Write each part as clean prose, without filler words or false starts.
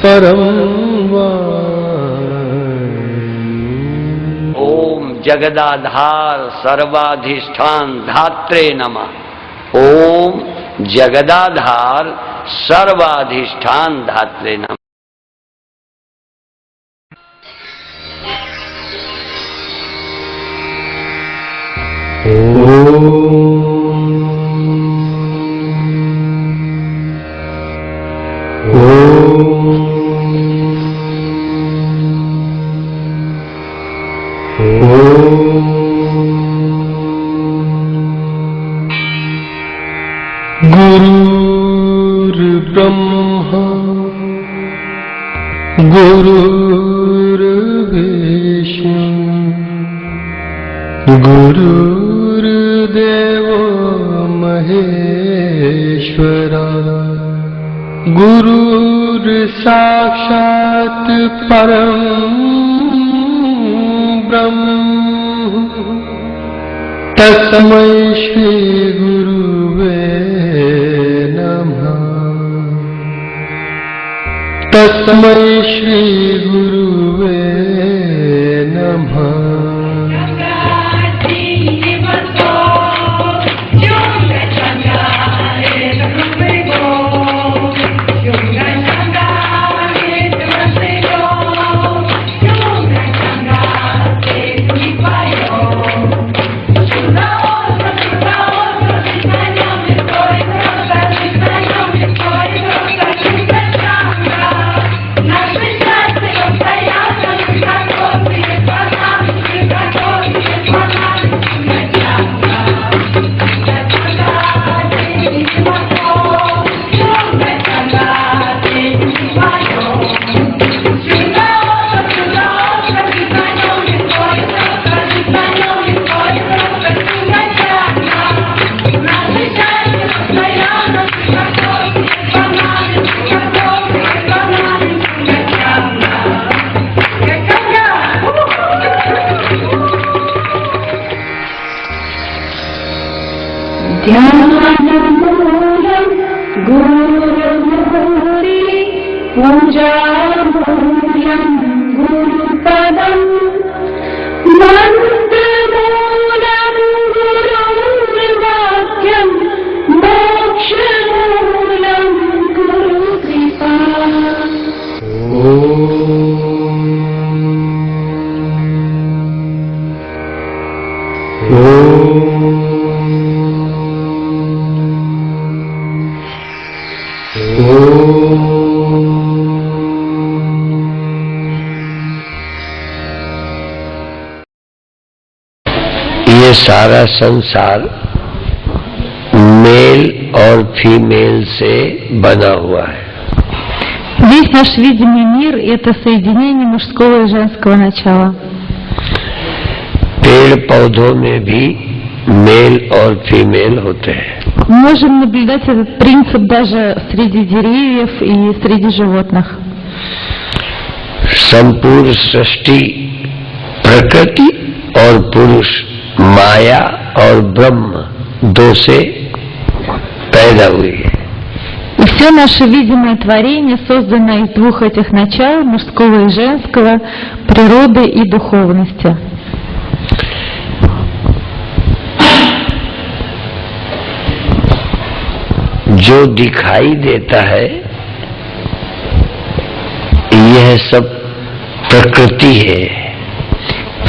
परम ओम जगदाधार सर्वाधिष्ठान धात्रे नमः। ओम जगदाधार सर्वाधिष्ठान धात्रे नमः। गुरुर्ब्रह्मा गुरुर्विष्णु गुरुर्देवो महेश्वरा गुरुर्साक्षात् परं ब्रह्म तस्मै श्री गुरुवे नमः। तस्मै श्री गुरुवे नमः। ध्यानमूलं गुरुर्भूरि पूजामूल्यं गुरुपदं मन्त्रमूलं गुरुर्वाक्यं मोक्षमूलं गुरुकृपा। ये सारा संसार मेल और फीमेल से बना हुआ है। Весь наш видимый мир – это соединение мужского и женского начала. पेड़ पौधों में भी मेल और फीमेल होते हैं। Мы можем наблюдать этот принцип даже среди деревьев и среди животных. संपूर्ण सृष्टि प्रकृति और पुरुष, माया और ब्रह्म दो से पैदा हुई है। И все наше видимое творение создано из двух этих начал, мужского и женского, природы и духовности. जो दिखाई देता है यह सब प्रकृति है।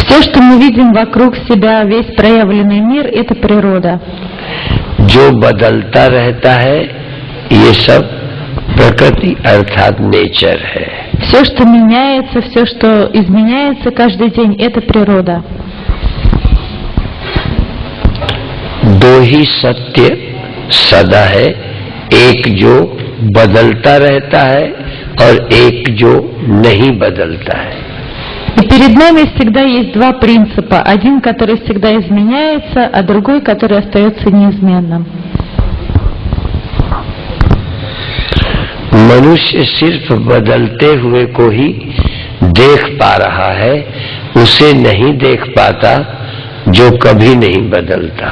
Все, что мы видим вокруг себя, весь проявленный мир – это природа. जो बदलता रहता है ये सब प्रकृति अर्थात नेचर है। Все, что меняется, все, что изменяется каждый день – это природа. दो ही सत्य सदा है, एक जो बदलता रहता है और एक जो नहीं बदलता है। И перед нами всегда есть два принципа. Один, который всегда изменяется, а другой, который остается неизменным. मनुष्य सिर्फ बदलते हुए को ही देख पा रहा है, उसे नहीं देख पाता जो कभी नहीं बदलता।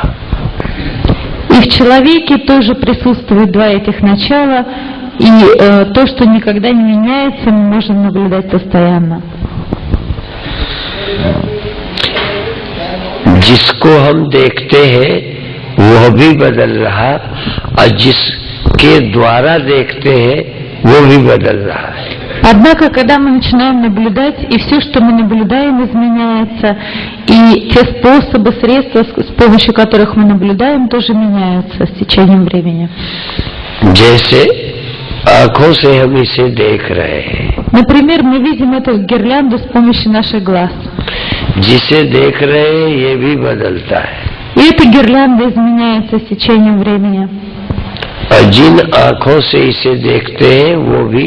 И в человеке тоже присутствуют два этих начала. И то, что никогда не меняется, мы можем наблюдать постоянно. जिसको हम देखते हैं वह भी बदल रहा और जिसके द्वारा देखते हैं वो भी बदल रहा है. Однако, когда мы начинаем наблюдать, и все, что мы наблюдаем, изменяется, и те способы, средства, с помощью которых мы наблюдаем, тоже меняются с течением времени. जैसे आंखों से हम इसे देख रहे हैं. Например, мы видим эту гирлянду с помощью наших глаз. जिसे देख रहे हैं ये भी बदलता है. И эта гирлянда изменяется с течением времени. और जिन आंखों से इसे देखते हैं वो भी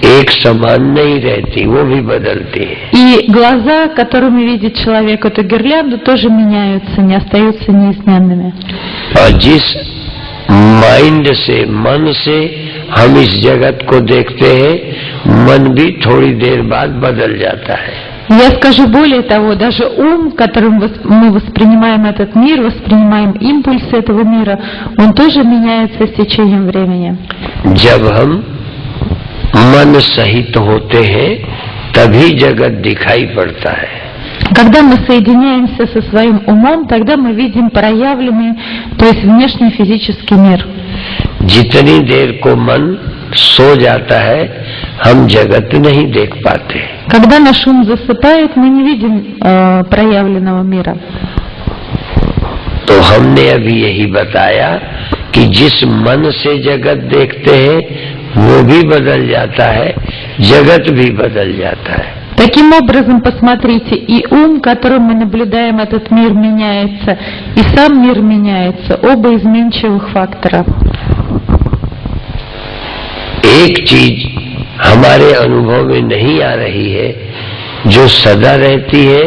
एक समान नहीं रहती, वो भी बदलती है. И глаза, которыми видит человек эту гирлянду, тоже меняются, не остаются неизменными. और जिस माइंड से, मन से हम इस जगत को देखते हैं, मन भी थोड़ी देर बाद बदल जाता है. Я скажу более того, даже ум, которым мы воспринимаем этот мир, воспринимаем импульсы этого мира, он тоже меняется с течением времени. जब हम मन सहित होते हैं तभी जगत दिखाई पड़ता है. Когда мы соединяемся со своим умом, тогда мы видим проявленный, то есть внешний физический мир. जितनी देर को मन सो जाता है हम जगत नहीं देख पाते. Когда наш ум засыпает, мы не видим проявленного мира. तो हमने अभी यही बताया कि जिस मन से जगत देखते हैं वो भी बदल जाता है, जगत भी बदल जाता है. Таким образом, посмотрите, и ум, которым мы наблюдаем этот мир, меняется, и сам мир меняется, оба изменчивых фактора. एक चीज हमारे अनुभव में नहीं आ रही है जो सदा रहती है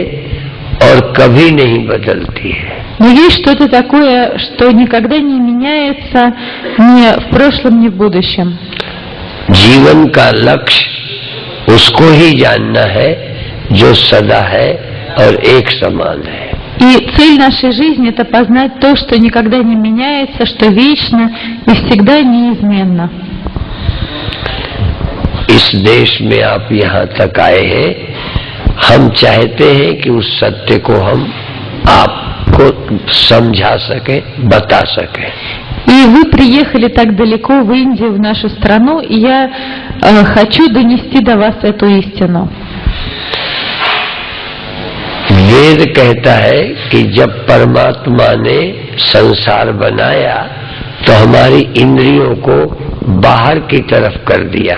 और कभी नहीं बदलती है. Но есть что-то такое, что никогда не меняется ни в прошлом, ни в будущем. जीवन का लक्ष्य उसको ही जानना है जो सदा है और एक समान है. И цель нашей жизни — это познать то, что никогда не меняется, что вечно и всегда неизменно. इस देश में आप यहाँ तक आए हैं, हम चाहते हैं कि उस सत्य को हम आपको समझा सके, बता सके. И вы приехали так далеко в Индию, в нашу страну, и я хочу донести до вас эту истину. वेद कहता है कि जब परमात्मा ने संसार बनाया तो हमारी इंद्रियों को बाहर की तरफ कर दिया.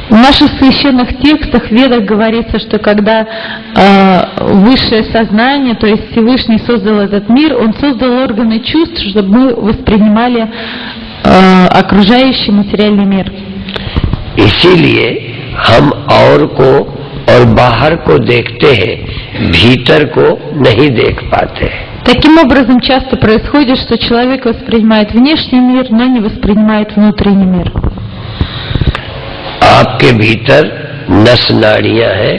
В наших священных текстах, ведах говорится, что когда высшее сознание, то есть Всевышний создал этот мир, он создал органы чувств, чтобы мы воспринимали окружающий материальный мир. इसीलिए हम और को और बाहर को देखते हैं, भीतर को नहीं देख पाते. Таким образом, часто происходит, что человек воспринимает внешний мир, но не воспринимает внутренний мир. आपके भीतर नस नाड़ियां हैं,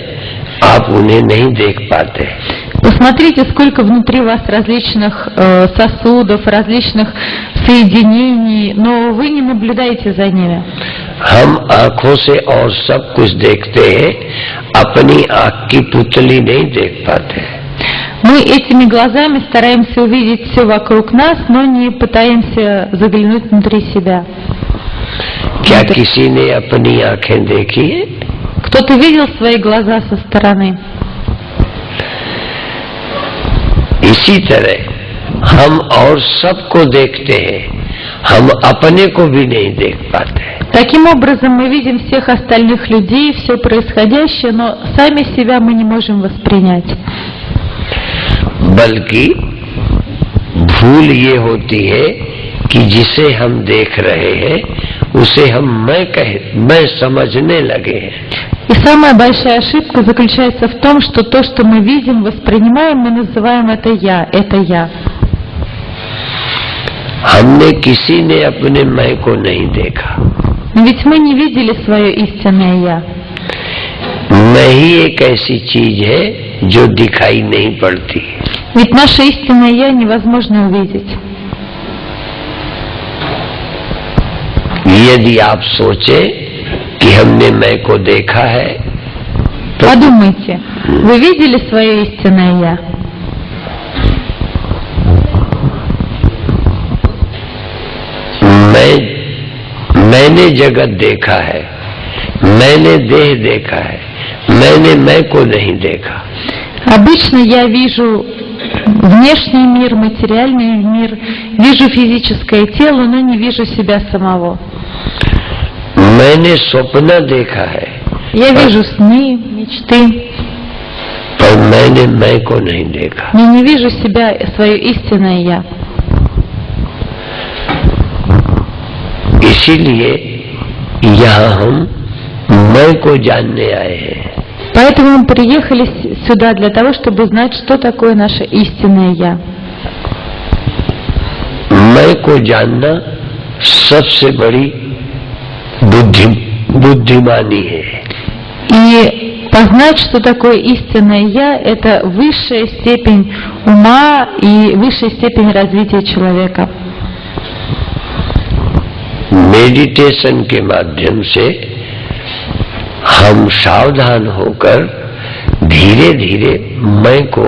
आप उन्हें नहीं देख पाते. Посмотрите, сколько внутри вас различных сосудов, различных соединений, но вы не наблюдаете за ними. हम आंखों से और सब कुछ देखते हैं, अपनी आंख की पुतली नहीं देख पाते. Мы этими глазами стараемся увидеть все вокруг нас, но не пытаемся заглянуть внутри себя. क्या किसी ने अपनी आंखें देखी है? Кто-то видел свои глаза со стороны? इसी तरह हम और सबको देखते हैं, हम अपने को भी नहीं देख पाते. Таким образом, мы видим всех остальных людей, все происходящее, но сами себя мы не можем воспринять. बल्कि भूल ये होती है कि जिसे हम देख रहे हैं उसे हम मैं समझने लगे हैं. И самая большая ошибка заключается в том, что то, что мы видим, воспринимаем, мы называем это «я», это «я». हमने किसी ने अपने मैं को नहीं देखा. Но ведь мы не видели свое истинное «я». मैं ही एक ऐसी चीज है जो दिखाई नहीं पड़ती. Ведь наше истинное «я» невозможно увидеть. यदि आप सोचें कि हमने मैं को देखा है तो Подумайте, вы видели свое истинное «Я»? मैंने जगत देखा है, मैंने देह देखा है, मैंने मैं को नहीं देखा। Обычно я вижу внешний мир, материальный мир, вижу физическое тело, но не вижу себя самого. मैंने स्वप्न देखा है, Я вижу сны, мечты, पर मैंने मैं को नहीं देखा। но не вижу себя, свое истинное «Я». इसीलिए यहाँ हम मैं को जानने आए हैं। Поэтому мы приехали сюда для того, чтобы узнать, что такое наше истинное «Я». मैं को जानना सबसे बड़ी बुद्धिमानी है। И познать, что такое истинное «Я», это высшая степень ума и высшая степень развития человека. मेडिटेशन के माध्यम से हम सावधान होकर धीरे धीरे मैं को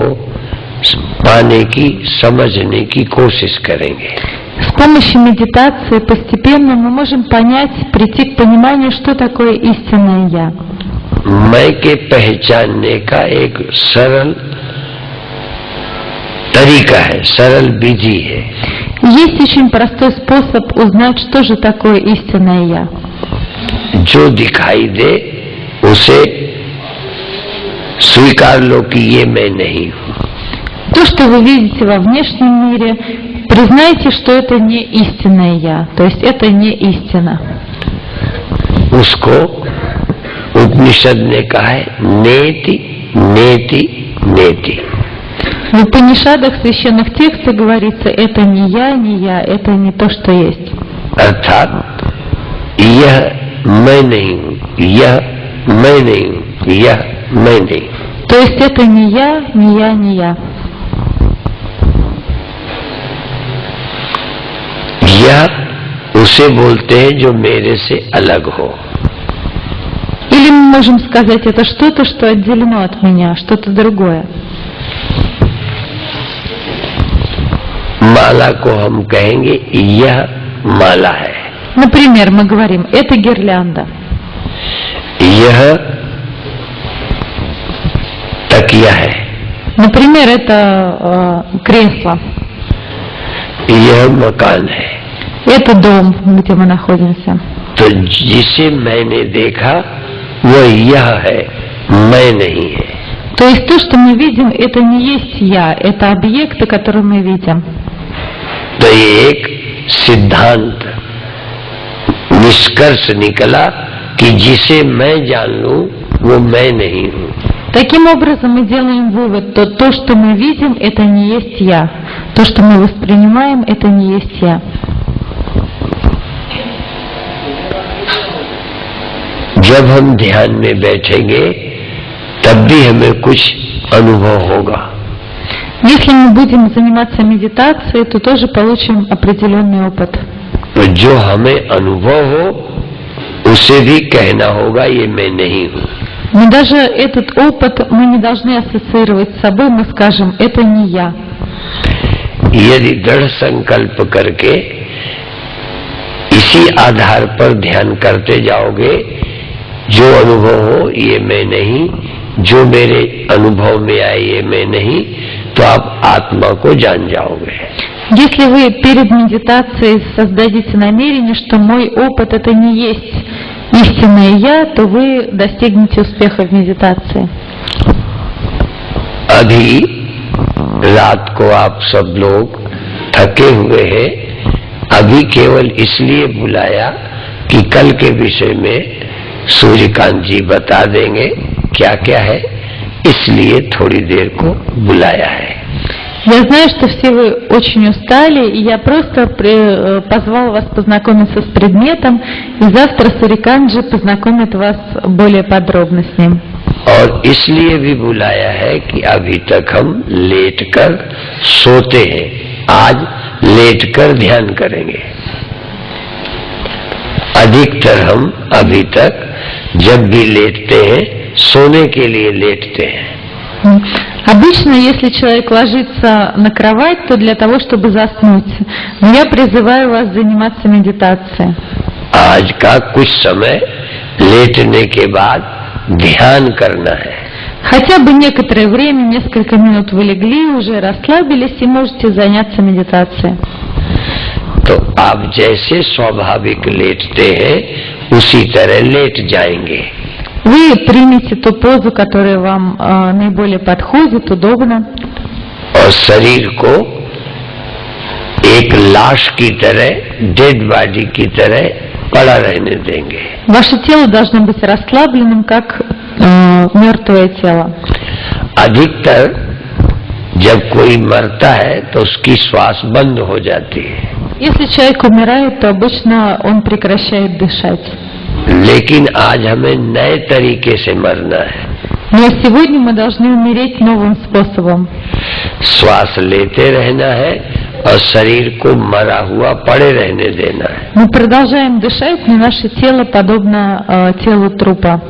पाने की, समझने की कोशिश करेंगे। С помощью медитации постепенно мы можем понять, прийти к пониманию, что такое истинное «Я». मैं के पहचानने का एक सरल तरीका है, सरल विधि है। Есть очень простой способ узнать, что же такое истинное «Я». जो दिखाई दे उसे स्वीकार लो कि ये मैं नहीं हूँ। То, что вы видите во внешнем мире, признайте, что это не истинное «Я», то есть это не истина. उसको उपनिषद ने कहा है नेति नेति नेति। В Упанишадах, в священных текстах говорится, это не я, это не то, что есть. अर्थात यह मैं नहीं हूँ, यह मैं नहीं हूँ, यह मैं नहीं। То есть это не я, не я, не я. यह उसे बोलते हैं जो मेरे से अलग हो। Или мы можем сказать, это что-то, что отделено от меня, что-то другое. माला को हम कहेंगे यह माला है। Например, мы говорим, это гирлянда. यह तकिया है। Например, это кресло. यह मकान है। Это дом, где мы находимся. तो जिसे मैंने देखा वो यह है, मैं नहीं है। То есть то, что мы видим, это не есть я, это объекты, которые мы видим. तो ये एक सिद्धांत निष्कर्ष निकला कि जिसे मैं जान लूं वो मैं नहीं हूं। Таким образом мы делаем вывод, то, что мы видим, это не есть я. То, что мы воспринимаем, это не есть я. जब हम ध्यान में बैठेंगे तब भी हमें कुछ अनुभव होगा। Если мы будем заниматься медитацией, то тоже получим определенный опыт. तो जो हमें अनुभव हो उसे भी कहना होगा ये मैं नहीं हूँ। Но даже этот опыт мы не должны ассоциировать с собой, мы скажем, это не я. यदि दृढ़ संकल्प करके इसी आधार पर ध्यान करते जाओगे, जो अनुभव हो ये मैं नहीं, जो मेरे अनुभव में आए ये मैं नहीं, तो आप आत्मा को जान जाओगे। Если вы перед медитацией создадите намерение, что мой опыт это не есть истинное я, то вы достигнете успеха в медитации. अभी रात को आप सब लोग थके हुए हैं, अभी केवल इसलिए बुलाया कि कल के विषय में सूर्यकांत जी बता देंगे क्या क्या है, इसलिए थोड़ी देर को बुलाया है। Я знаю, что все вы очень устали, и я просто позвал вас познакомиться с предметом, и завтра Суриканджи познакомит вас более подробно с ним. और इसलिए भी बुलाया है कि अभी तक हम लेटकर सोते हैं, आज लेटकर ध्यान करेंगे। अधिकतर हम अभी तक जब भी लेटते हैं सोने के लिए लेटते हैं। Обычно, если человек ложится на кровать, то для того, чтобы заснуть. Но я призываю вас заниматься медитацией. आज का कुछ समय लेटने के बाद ध्यान करना है। Хотя бы некоторое время, несколько минут вы легли, уже расслабились и можете заняться медитацией. तो आप जैसे स्वाभाविक लेटते हैं उसी तरह लेट जाएंगे। Вы примите ту позу, которая вам наиболее подходит, удобно. और शरीर को एक लाश की तरह, डेड बॉडी की तरह पड़ा रहने देंगे। Ваше тело должно быть расслабленным, как мертвое тело. अधिकतर जब कोई मरता है तो उसकी श्वास बंद हो जाती है। Если человек умирает, то обычно он прекращает дышать. लेकिन आज हमें नए तरीके से मरना है। Но сегодня мы должны умереть новым способом. श्वास लेते रहना है और शरीर को मरा हुआ पड़े रहने देना है। Мы продолжаем дышать, но наше тело подобно телу трупа.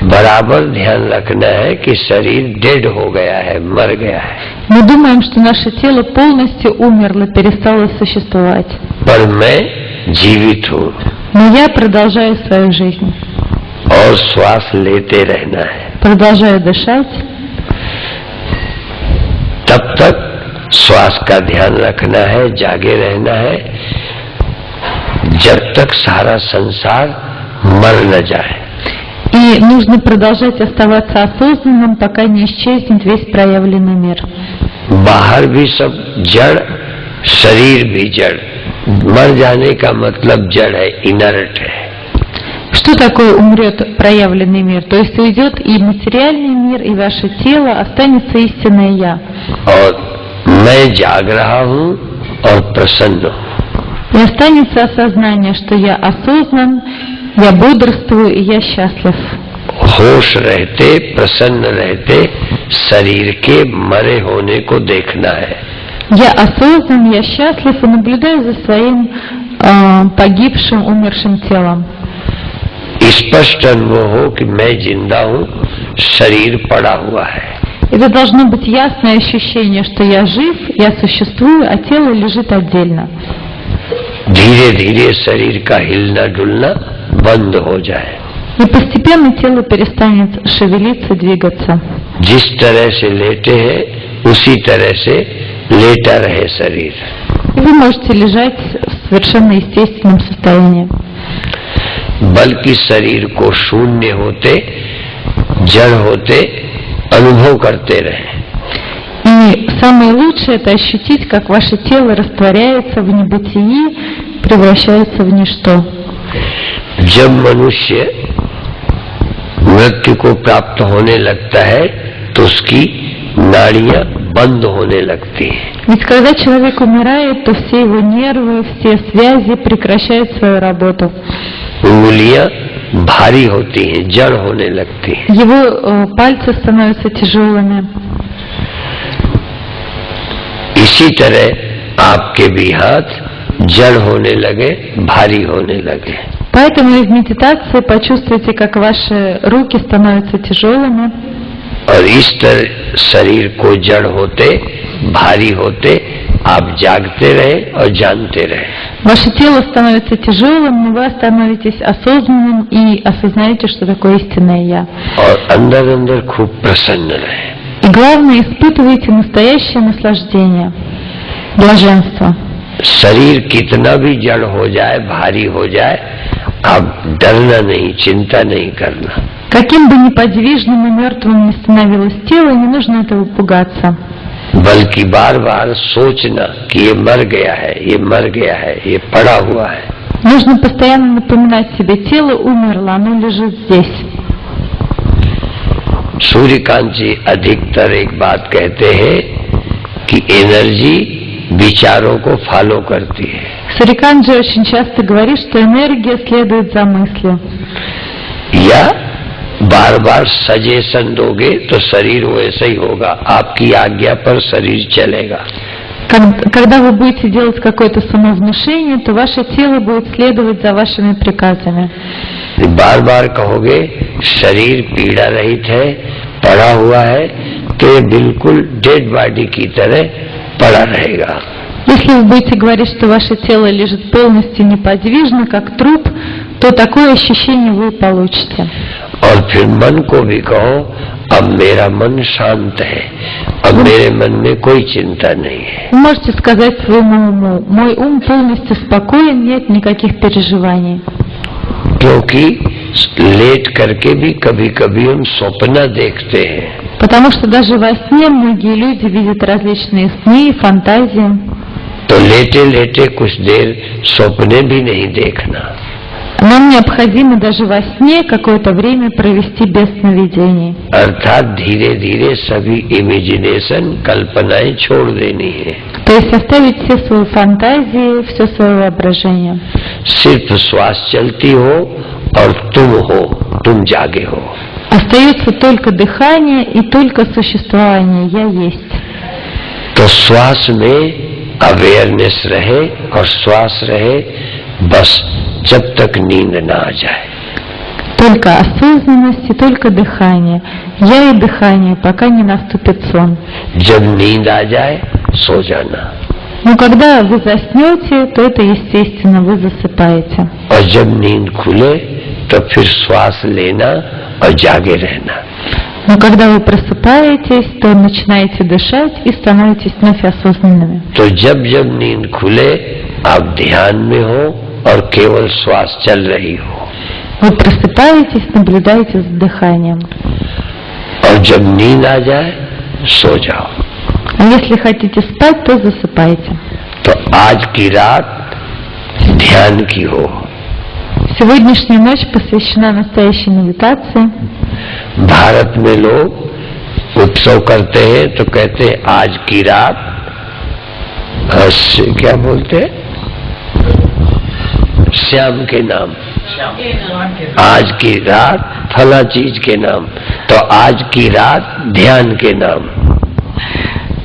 बराबर ध्यान रखना है कि शरीर डेड हो गया है, मर गया है। Мы думаем, что наше тело полностью умерло, перестало существовать. पर मैं जीवित हूँ। Но я продолжаю свою жизнь. और श्वास लेते रहना है। Продолжаю дышать. तब तक श्वास का ध्यान रखना है, जागे रहना है, जब तक सारा संसार मर न जाए। И нужно продолжать оставаться осознанным, пока не исчезнет весь проявленный мир. बाहर भी सब जड़, शरीर भी जड़। मर जाने का मतलब जड़ है, इनर्ट है। Что такое умрет проявленный мир? То есть уйдет и материальный мир, и ваше тело, останется истинное Я. और मैं जाग रहा हूँ और प्रसन्न हूँ। И останется осознание, что я осознан, я бодрствую и я счастлив. होश रहते, प्रसन्न रहते शरीर के मरे होने को देखना है। Я осознан, я счастлив и наблюдаю за своим погибшим, умершим телом. स्पष्ट अनुभव हो कि मैं जिंदा हूँ, शरीर पड़ा हुआ है। Это должно быть ясное ощущение, что я жив, я существую, а тело лежит отдельно. धीरे धीरे शरीर का हिलना डुलना बंद हो जाए। И постепенно тело перестанет шевелиться, двигаться. जिस तरह से लेटे हैं उसी तरह से लेटा रहे शरीर। И вы можете лежать в совершенно естественном состоянии. बल्कि शरीर को शून्य होते, जड़ होते अनुभव करते रहे। И самое лучшее — это ощутить, как ваше тело растворяется в небытии, превращается в ничто. जब मनुष्य मृत्यु को प्राप्त होने लगता है तो उसकी नाड़ियां बंद होने लगती हैं। Ведь когда человек умирает, то все его нервы, все связи прекращают свою работу. उंगलियां भारी होती हैं, जड़ होने लगती हैं। Его пальцы становятся тяжелыми. इसी तरह आपके भी हाथ जड़ होने लगे, भारी होने लगे। Поэтому и в медитации почувствуйте, как ваши руки становятся тяжелыми. और इस तरह शरीर को जड़ होते, भारी होते आप जागते रहे और जानते रहे। Ваше тело становится тяжелым, но вы становитесь осознанным и осознаете, что такое истинное Я. और अंदर अंदर खूब प्रसन्न रहे। И главное, испытывайте настоящее наслаждение, блаженство. शरीर कितना भी जड़ हो जाए, भारी हो जाए, आप डरना नहीं, चिंता नहीं करना। Каким бы неподвижным и мертвым ни становилось тело, не нужно этого пугаться. बल्कि बार बार सोचना कि ये मर गया है, ये मर गया है, ये पड़ा हुआ है। Нужно постоянно напоминать себе: тело умерло, оно лежит здесь. सूर्यकांत जी अधिकतर एक बात कहते हैं कि एनर्जी विचारों को फॉलो करती है। Суриканджи очень часто говорит, что энергия следует за мыслью. या बार बार सजेशन दोगे तो शरीर वैसे ही होगा, आपकी आज्ञा पर शरीर चलेगा। Когда вы будете делать какое-то самовнушение, то ваше тело будет следовать за вашими приказами. बार बार कहोगे शरीर पीड़ा रहित है, पड़ा हुआ है, तो ये बिल्कुल डेड बॉडी की तरह पड़ा रहेगा। Если вы будете говорить, что ваше тело лежит полностью неподвижно, как труп, то такое ощущение вы получите. और फिर मन को भी कहो अब मेरा मन शांत है, अब मेरे मन में कोई चिंता नहीं है। Вы можете сказать своему уму: мой ум полностью спокоен, нет никаких переживаний. क्योंकि लेट करके भी कभी कभी हम स्वप्न देखते हैं। Потому что даже во сне многие люди видят различные сны и фантазии. तो लेटे लेटे कुछ देर स्वप्ने भी नहीं देखना। Нам необходимо даже во сне какое-то время провести без сновидений. अर्थात धीरे धीरे सभी इमेजिनेशन कल्पनाएं छोड़ देनी है। То есть оставить все свои фантазии, все свое воображение. सिर्फ श्वास चलती हो और तुम जागे हो। Остается только дыхание и только существование. Я есть. तो श्वास में अवेयरनेस रहे और श्वास रहे, बस जब तक नींद ना आ जाए। Только осознанность и только дыхание. Я и дыхание, пока не наступит сон. जब नींद आ जाए सो जाना। Но когда вы заснете, то это естественно, вы засыпаете. और जब नींद खुले तो फिर श्वास लेना और जागे रहना। Но когда вы просыпаетесь, то начинаете дышать и становитесь вновь осознанными. तो जब जब नींद खुले आप ध्यान में हो और केवल श्वास चल रही हो। Вы просыпаетесь, наблюдаете за дыханием. और जब नींद आ जाए सो जाओ। А если хотите спать, то засыпайте. तो आज की रात ध्यान की हो। Сегодняшняя ночь посвящена настоящей медитации. भारत में लोग उत्सव करते हैं तो कहते हैं आज की रात, क्या बोलते हैं, श्याम के नाम, आज की रात फला चीज के नाम, तो आज की रात ध्यान के नाम।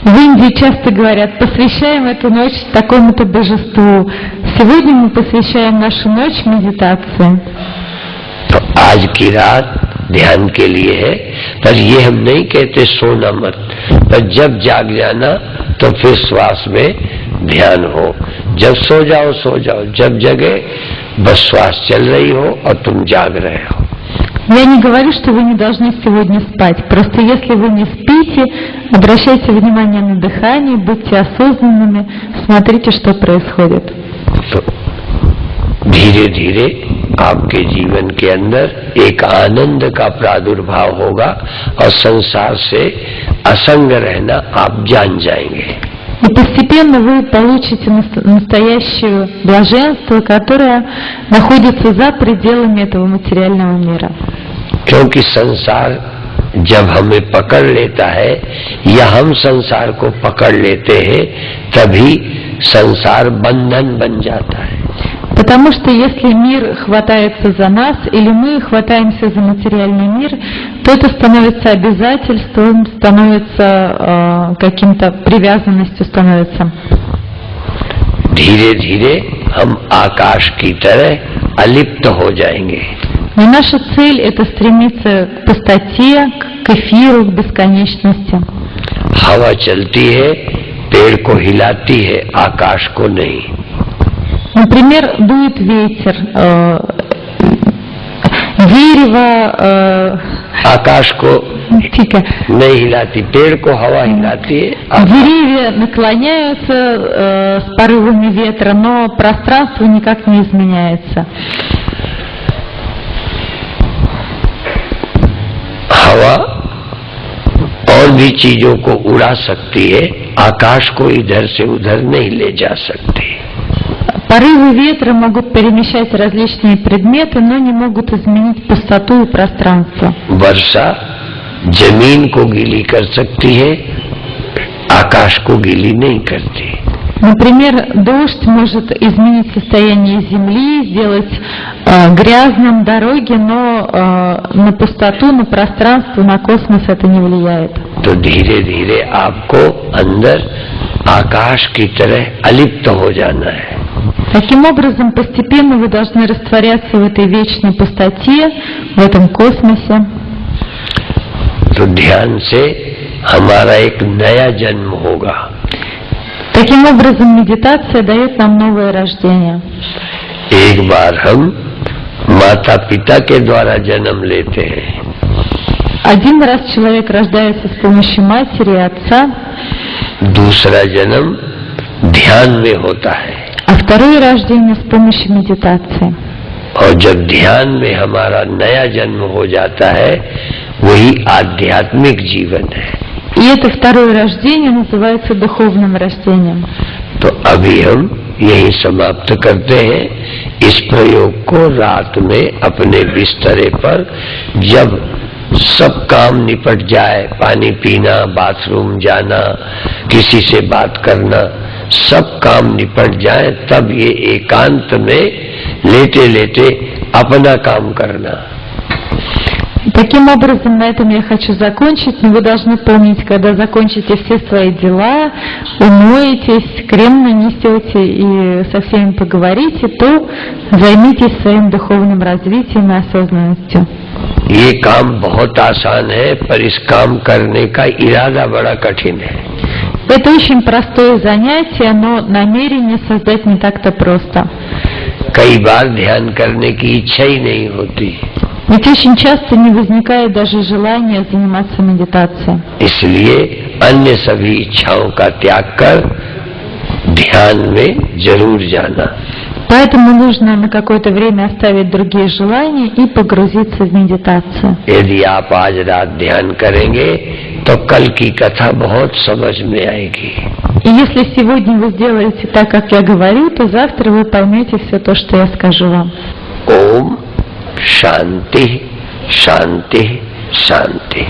В Индии часто говорят: посвящаем эту ночь такому-то божеству. Сегодня мы посвящаем нашу ночь медитации. तो आज की रात ध्यान के लिए है, पर ये हम नहीं कहते सोना मत, पर जब जाग जाना तो फिर श्वास में ध्यान हो। जब सो जाओ, जब जगे बस श्वास चल रही हो और तुम जाग रहे हो। Я не говорю, что вы не должны сегодня спать. Просто если вы не спите, обращайте внимание на дыхание, будьте осознанными, смотрите, что происходит. तो धीरे धीरे आपके जीवन के अंदर एक आनंद का प्रादुर्भाव होगा और संसार से असंग रहना आप जान जाएंगे। И постепенно вы получите настоящее блаженство, которое находится за пределами этого материального мира. क्योंकि संसार जब हमें पकड़ लेता है या हम संसार को पकड़ लेते हैं, तभी संसार बंधन बन जाता है। Потому что если мир хватается за нас, или мы хватаемся за материальный мир, то это становится обязательством, становится каким-то привязанностью становится. धीरे धीरे हम आकाश की तरह अलिप्त हो जाएंगे। Но наша цель — это стремиться к пустоте, к эфиру, к бесконечности. हवा चलती है, पेड़ को हिलाती है, आकाश को नहीं। Например, дует ветер, дерево, आकाश को тихо, नहीं हिलाती, पेड़ को हवा हिलाती है। деревья наклоняются с порывами ветра, но пространство никак не изменяется. हवा और भी चीजों को उड़ा सकती है, आकाश को इधर से उधर नहीं ले जा सकती। Порывы ветра могут перемещать различные предметы, но не могут изменить пустоту и пространство. वर्षा जमीन को गीली कर सकती है, आकाश को गीली नहीं करती। Например, дождь может изменить состояние земли, сделать грязным дороги, но на пустоту, на пространство, на космос это не влияет. तो धीरे धीरे आपको अंदर आकाश की तरह अलिप्त हो जाना है। Таким образом, постепенно вы должны растворяться в этой вечной пустоте, в этом космосе. तो ध्यान से हमारा एक नया जन्म होगा। Таким образом, медитация дает нам новое рождение. एक बार हम माता पिता के द्वारा जन्म लेते हैं, Один раз человек рождается с помощью матери и отца, दूसरा जन्म ध्यान में होता है, а второе рождение с помощью медитации. और जब ध्यान में हमारा नया जन्म हो जाता है वही आध्यात्मिक जीवन है। И это второе рождение называется духовным рождением. तो अभी हम यही समाप्त करते हैं इस प्रयोग को। रात में अपने बिस्तरे पर जब सब काम निपट जाए, पानी पीना, बाथरूम जाना, किसी से बात करना, सब काम निपट जाए, तब ये एकांत में लेटे लेटे अपना काम करना। Таким образом, на этом я хочу закончить, но вы должны помнить, когда закончите все свои дела, умоетесь, крем нанесете и со всеми поговорите, то займитесь своим духовным развитием и осознанностью. ये काम बहुत आसान है, पर इस काम करने का इरादा बड़ा कठिन है। Это очень простое занятие, но намерение создать не так-то просто. कई बार ध्यान करने की इच्छा ही नहीं होती, Ведь очень часто не возникает даже желания заниматься медитацией. इसलिए अन्य सभी इच्छाओं का त्याग कर ध्यान में जरूर जाना। Поэтому нужно на какое-то время оставить другие желания и погрузиться в медитацию. यदि आप आज रात ध्यान करेंगे तो कल की कथा बहुत समझ में आएगी। И если сегодня вы сделаете так, как я говорю, то завтра вы поймете все то, что я скажу вам. ओम शांति शांति शांति।